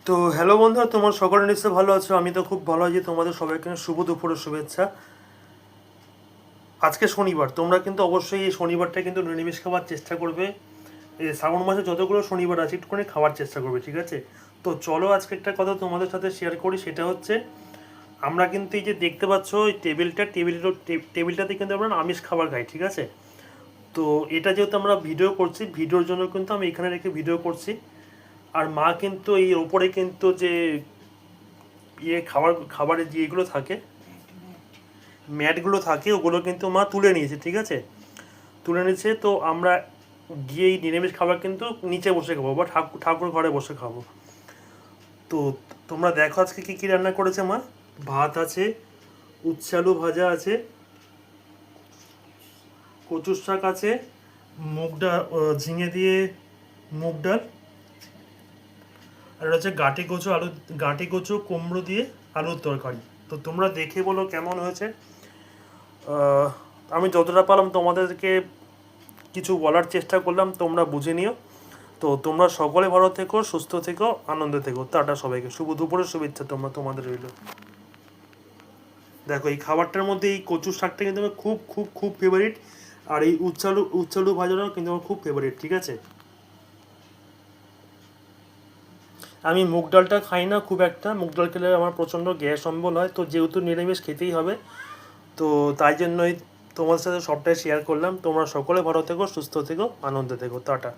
তো হ্যালো বন্ধুরা, তোমার সকলে নিশ্চয়ই ভালো আছো। আমি তো খুব ভালো আছি। তোমাদের সবাইকে শুভ দুপুরের শুভেচ্ছা। আজকে শনিবার, তোমরা কিন্তু অবশ্যই এই শনিবারটা কিন্তু নিরামিষ খাওয়ার চেষ্টা করবে। এই শ্রাবণ মাসে যতগুলো শনিবার আছে একটুখানি খাওয়ার চেষ্টা করবে, ঠিক আছে? তো চলো আজকে একটা কথা তোমাদের সাথে শেয়ার করি, সেটা হচ্ছে আমরা কিন্তু এই যে দেখতে পাচ্ছ এই টেবিলটাতে কিন্তু আমরা আমিষ খাবার খাই, ঠিক আছে? তো এটা যেহেতু আমরা ভিডিও করছি, ভিডিওর জন্য কিন্তু আমি এখানে রেখে ভিডিও করছি। আর মা কিন্তু এই ওপরে কিন্তু যে খাবারের যে এগুলো থাকে, ম্যাটগুলো থাকে, ওগুলো কিন্তু মা তুলে নিয়েছে, ঠিক আছে? তুলে নিয়েছে। তো আমরা গিয়ে এই নিরামিষ খাবার কিন্তু নিচে বসে খাবো বা ঠাকুর ঘরে বসে খাবো। তো তোমরা দেখো আজকে কী কী রান্না করেছে মা। ভাত আছে, উচ্ছে আলু ভাজা আছে, কচুর শাক আছে, মুগ ডাল, ঝিঙে দিয়ে মুগ ডাল, আর হচ্ছে গাঁটি কচু কুমড়ো দিয়ে আলুর তরকারি। তো তোমরা দেখে বলো কেমন হয়েছে। আমি যতটা পারলাম তোমাদেরকে কিছু বলার চেষ্টা করলাম, তোমরা বুঝে নিও। তো তোমরা সকলে ভালো থেকো, সুস্থ থেকো, আনন্দে থেকো। টাটা সবাইকে, শুভ দুপুরের শুভেচ্ছা তোমাদের রইল। দেখো এই খাবারটার মধ্যে এই কচুর শাকটা কিন্তু আমার খুব খুব খুব ফেভারিট। আর এই উচ্ছালু ভাজাটাও কিন্তু আমার খুব ফেভারিট, ঠিক আছে? আমি মুগ ডালটা খাই না খুব একটা। মুগ ডাল খেলে আমার প্রচণ্ড গ্যাস অম্বল হয়। তো যেহেতু নিরামিষ খেতেই হবে, তো তাই জন্যই তোমার সাথে সবটাই শেয়ার করলাম। তোমরা সকলে ভালো থেকো, সুস্থ থেকো, আনন্দে থেকো। টাটা।